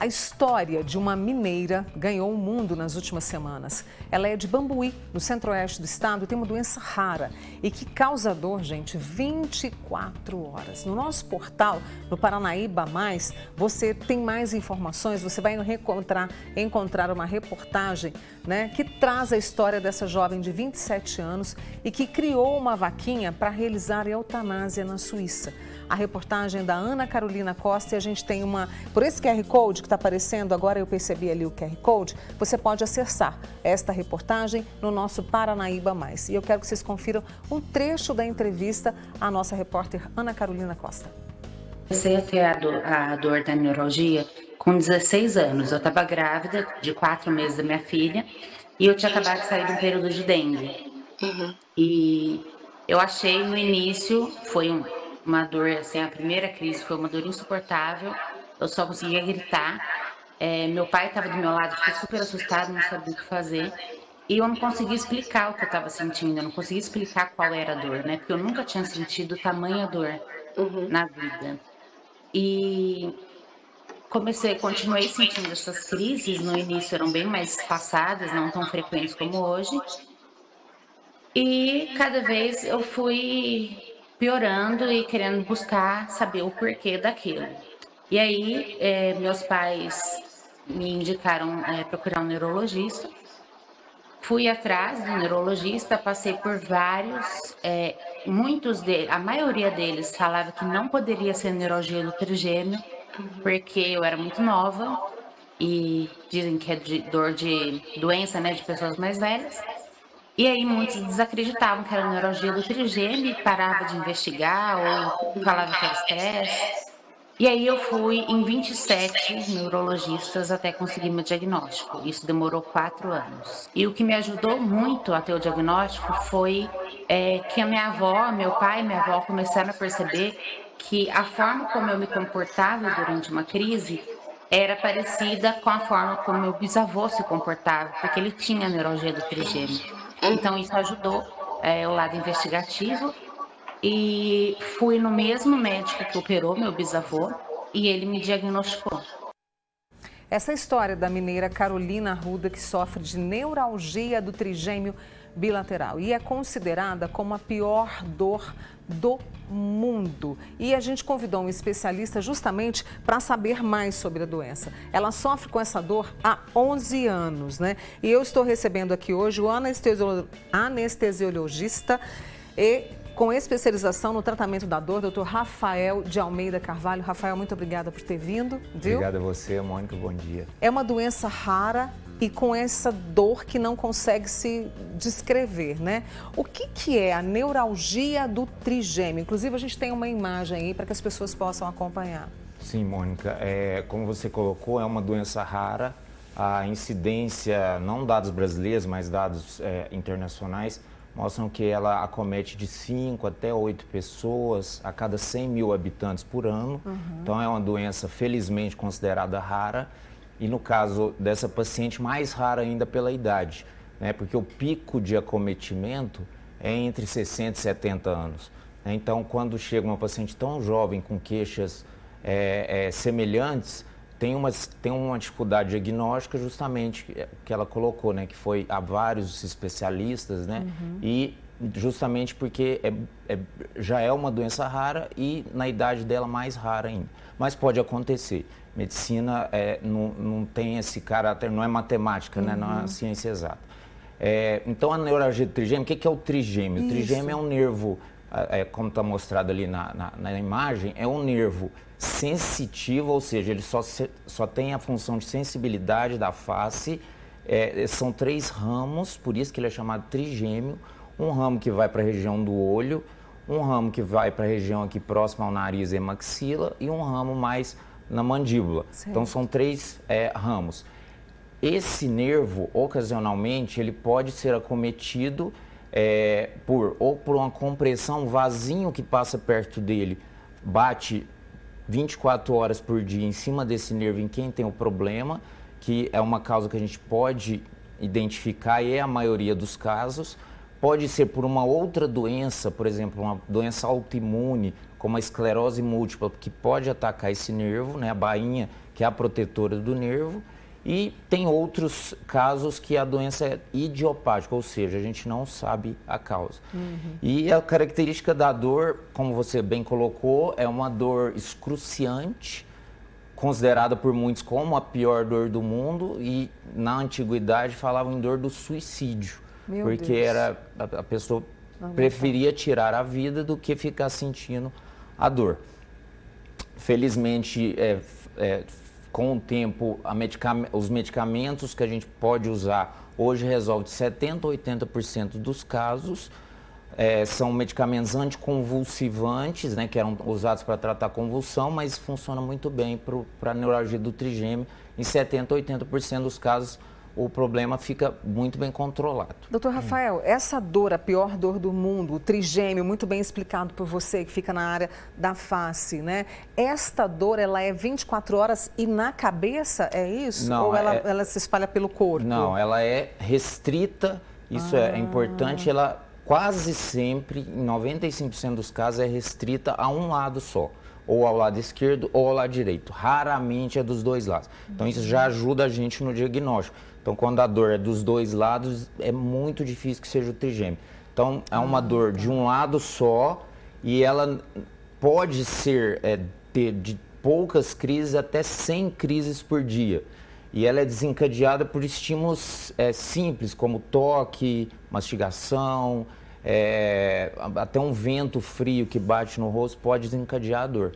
A história de uma mineira ganhou o mundo nas últimas semanas. Ela é de Bambuí, no centro-oeste do estado, e tem uma doença rara e que causa dor, gente, 24 horas. No nosso portal, no Paranaíba Mais, você tem mais informações, você vai encontrar uma reportagem, que traz a história dessa jovem de 27 anos e que criou uma vaquinha para realizar eutanásia na Suíça. A reportagem da Ana Carolina Costa, e a gente tem por esse QR Code que está aparecendo agora, eu percebi ali o QR Code, você pode acessar esta reportagem no nosso Paranaíba Mais. E eu quero que vocês confiram um trecho da entrevista à nossa repórter Ana Carolina Costa. Comecei a ter a dor da neuralgia com 16 anos. Eu estava grávida de 4 meses da minha filha e eu tinha acabado de sair de um período de dengue. E eu achei no início, foi uma dor, assim, a primeira crise foi uma dor insuportável, eu só conseguia gritar. Meu pai estava do meu lado, ficou super assustado, não sabia o que fazer. E eu não conseguia explicar o que eu estava sentindo, eu não conseguia explicar qual era a dor, né? Porque eu nunca tinha sentido tamanha dor na vida. E continuei sentindo essas crises, no início eram bem mais espaçadas, não tão frequentes como hoje. E cada vez eu fui piorando e querendo buscar saber o porquê daquilo. E aí, meus pais me indicaram procurar um neurologista. Fui atrás do neurologista, passei por vários, a maioria deles falava que não poderia ser neuralgia do trigêmeo, porque eu era muito nova e dizem que é dor de doença, né, de pessoas mais velhas. E aí muitos desacreditavam que era neuralgia do trigêmeo e parava de investigar ou falava que era estresse. E aí eu fui em 27 neurologistas até conseguir meu diagnóstico. Isso demorou 4 anos. E o que me ajudou muito a ter o diagnóstico foi que a minha avó, meu pai e minha avó começaram a perceber que a forma como eu me comportava durante uma crise era parecida com a forma como meu bisavô se comportava, porque ele tinha neuralgia do trigêmeo. Então isso ajudou o lado investigativo. E fui no mesmo médico que operou meu bisavô e ele me diagnosticou. Essa história da mineira Carolina Arruda, que sofre de neuralgia do trigêmeo bilateral e é considerada como a pior dor do mundo. E a gente convidou um especialista justamente para saber mais sobre a doença. Ela sofre com essa dor há 11 anos, E eu estou recebendo aqui hoje o anestesiologista e com especialização no tratamento da dor, Dr. Rafael de Almeida Carvalho. Rafael, muito obrigada por ter vindo. Obrigado a você, Mônica, bom dia. É uma doença rara e com essa dor que não consegue se descrever, O que é a neuralgia do trigêmeo? Inclusive, a gente tem uma imagem aí para que as pessoas possam acompanhar. Sim, Mônica, como você colocou, é uma doença rara. A incidência, não dados brasileiros, mas dados internacionais, mostram que ela acomete de 5 até 8 pessoas a cada 100 mil habitantes por ano. Então, é uma doença, felizmente, considerada rara. E no caso dessa paciente, mais rara ainda pela idade, porque o pico de acometimento é entre 60 e 70 anos. Então, quando chega uma paciente tão jovem, com queixas semelhantes, tem uma dificuldade diagnóstica justamente que ela colocou, que foi a vários especialistas, E justamente porque já é uma doença rara e na idade dela mais rara ainda. Mas pode acontecer. Medicina não tem esse caráter, não é matemática, não é ciência exata. Então, a neuralgia do trigêmeo, o que é o trigêmeo? O trigêmeo é um nervo, como está mostrado ali na imagem, é um nervo sensitivo, ou seja, ele só tem a função de sensibilidade da face. São 3 ramos, por isso que ele é chamado trigêmeo. Um ramo que vai para a região do olho, um ramo que vai para a região aqui próxima ao nariz e maxila e um ramo mais na mandíbula. Certo. Então, são 3 ramos. Esse nervo, ocasionalmente, ele pode ser acometido por uma compressão, um vasinho que passa perto dele, bate 24 horas por dia em cima desse nervo em quem tem o problema, que é uma causa que a gente pode identificar e é a maioria dos casos. Pode ser por uma outra doença, por exemplo, uma doença autoimune, como a esclerose múltipla, que pode atacar esse nervo, a bainha que é a protetora do nervo, e tem outros casos que a doença é idiopática, ou seja, a gente não sabe a causa. E a característica da dor, como você bem colocou, é uma dor excruciante, considerada por muitos como a pior dor do mundo, e na antiguidade falavam em dor do suicídio, porque era a pessoa preferia tirar a vida do que ficar sentindo a dor. Felizmente, com o tempo, os medicamentos que a gente pode usar hoje resolve 70% a 80% dos casos. São medicamentos anticonvulsivantes, né, que eram usados para tratar convulsão, mas funciona muito bem para a neuralgia do trigêmeo. Em 70% a 80% dos casos, o problema fica muito bem controlado. Doutor Rafael, essa dor, a pior dor do mundo, o trigêmeo, muito bem explicado por você, que fica na área da face, né? Esta dor, ela é 24 horas e na cabeça, é isso? Não, ou ela se espalha pelo corpo? Não, ela é restrita, isso é importante, ela quase sempre, em 95% dos casos, é restrita a um lado só. Ou ao lado esquerdo ou ao lado direito. Raramente é dos dois lados. Então isso já ajuda a gente no diagnóstico. Então quando a dor é dos dois lados, é muito difícil que seja o trigêmeo. Então é uma dor de um lado só e ela pode ser ter de poucas crises até 100 crises por dia. E ela é desencadeada por estímulos simples, como toque, mastigação, até um vento frio que bate no rosto pode desencadear a dor.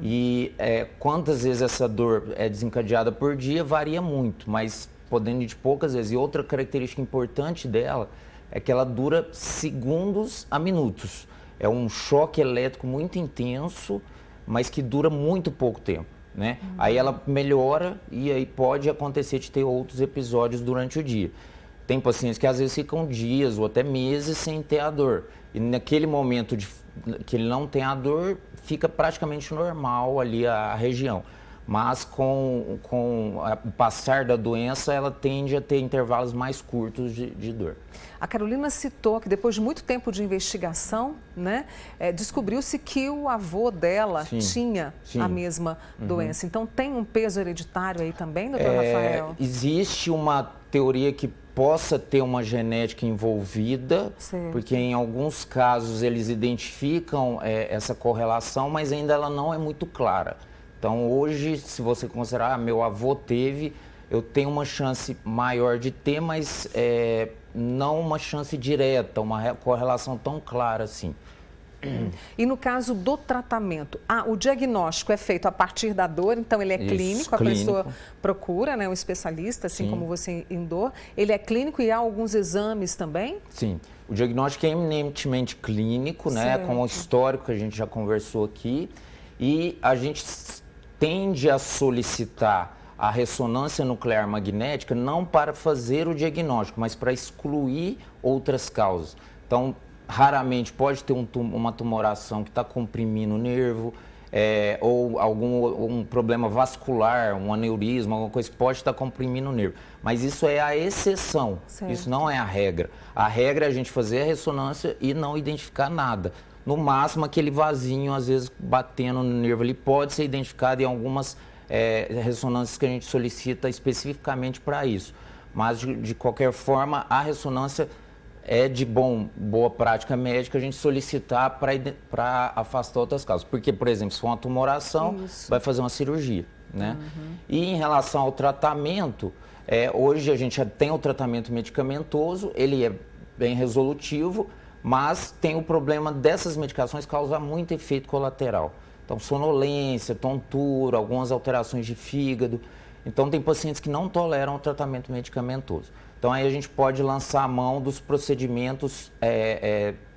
E quantas vezes essa dor é desencadeada por dia varia muito, mas podendo ir de poucas vezes. E outra característica importante dela é que ela dura segundos a minutos. É um choque elétrico muito intenso, mas que dura muito pouco tempo, né? Aí ela melhora e aí pode acontecer de ter outros episódios durante o dia. Tem pacientes que às vezes ficam dias ou até meses sem ter a dor. E naquele momento que ele não tem a dor, fica praticamente normal ali a região. Mas com o passar da doença, ela tende a ter intervalos mais curtos de dor. A Carolina citou que depois de muito tempo de investigação, né, descobriu-se que o avô dela tinha a mesma doença. Então tem um peso hereditário aí também, doutor Rafael? Existe uma teoria que possa ter uma genética envolvida, porque em alguns casos eles identificam essa correlação, mas ainda ela não é muito clara. Então hoje, se você considerar, meu avô teve, eu tenho uma chance maior de ter, mas não uma chance direta, uma correlação tão clara assim. E no caso do tratamento, o diagnóstico é feito a partir da dor, então ele é clínico, a pessoa procura, né, um especialista, assim como você em dor. Ele é clínico e há alguns exames também? Sim, o diagnóstico é eminentemente clínico, né, com o histórico que a gente já conversou aqui, e a gente tende a solicitar a ressonância nuclear magnética não para fazer o diagnóstico, mas para excluir outras causas. Então, raramente pode ter uma tumoração que está comprimindo o nervo, ou algum problema vascular, um aneurisma, alguma coisa que pode estar comprimindo o nervo. Mas isso é a exceção, isso não é a regra. A regra é a gente fazer a ressonância e não identificar nada. No máximo, aquele vasinho, às vezes, batendo no nervo, ele pode ser identificado em algumas ressonâncias que a gente solicita especificamente para isso. Mas, de qualquer forma, a ressonância é de boa prática médica a gente solicitar para afastar outras causas. Porque, por exemplo, se for uma tumoração, vai fazer uma cirurgia, né? E em relação ao tratamento, hoje a gente já tem o tratamento medicamentoso, ele é bem resolutivo, mas tem o problema dessas medicações causar muito efeito colateral. Então, sonolência, tontura, algumas alterações de fígado. Então, tem pacientes que não toleram o tratamento medicamentoso. Então, aí a gente pode lançar a mão dos procedimentos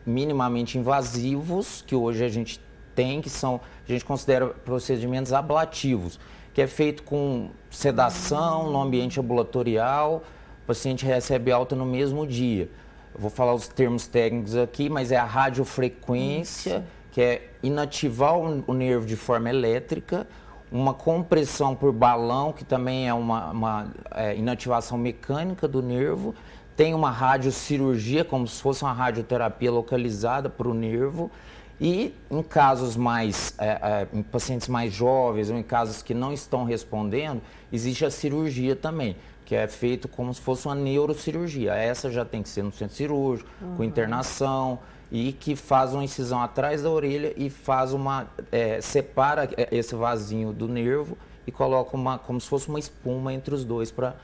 minimamente invasivos, que hoje a gente tem, a gente considera procedimentos ablativos, que é feito com sedação no ambiente ambulatorial, o paciente recebe alta no mesmo dia. Eu vou falar os termos técnicos aqui, mas é a radiofrequência, que é inativar o nervo de forma elétrica, uma compressão por balão, que também é uma inativação mecânica do nervo, tem uma radiocirurgia, como se fosse uma radioterapia localizada para o nervo, E em casos mais, em pacientes mais jovens ou em casos que não estão respondendo, existe a cirurgia também, que é feito como se fosse uma neurocirurgia. Essa já tem que ser no centro cirúrgico, com internação, e que faz uma incisão atrás da orelha e faz separa esse vasinho do nervo e coloca como se fosse uma espuma entre os dois para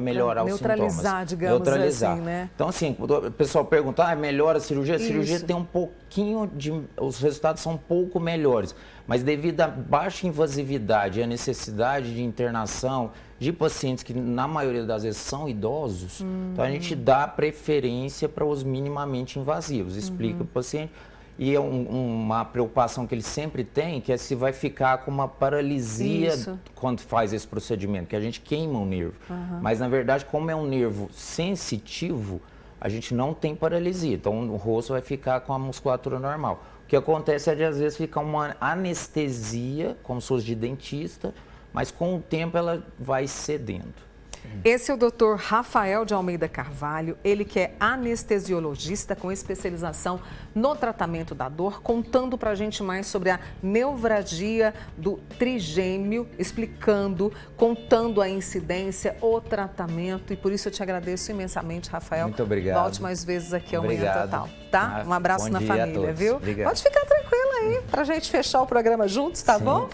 melhorar os sintomas. Neutralizar, digamos assim, né? Então, assim, quando o pessoal pergunta, melhora a cirurgia? A cirurgia tem um pouquinho os resultados são um pouco melhores, mas devido à baixa invasividade e à necessidade de internação de pacientes que, na maioria das vezes, são idosos, então a gente dá preferência para os minimamente invasivos, explica para o paciente. E é uma preocupação que ele sempre tem, que é se vai ficar com uma paralisia quando faz esse procedimento, que a gente queima o nervo. Mas, na verdade, como é um nervo sensitivo, a gente não tem paralisia. Então, o rosto vai ficar com a musculatura normal. O que acontece é de, às vezes, ficar uma anestesia, como se fosse de dentista, mas com o tempo ela vai cedendo. Esse é o Dr. Rafael de Almeida Carvalho, ele que é anestesiologista com especialização no tratamento da dor, contando pra gente mais sobre a neuralgia do trigêmeo, explicando, contando a incidência, o tratamento, e por isso eu te agradeço imensamente, Rafael. Muito obrigado. Volte mais vezes aqui ao Manhã Total, tá? Um abraço Bom na dia a família, todos. viu? Obrigado. Pode ficar tranquila aí, pra gente fechar o programa juntos, tá bom?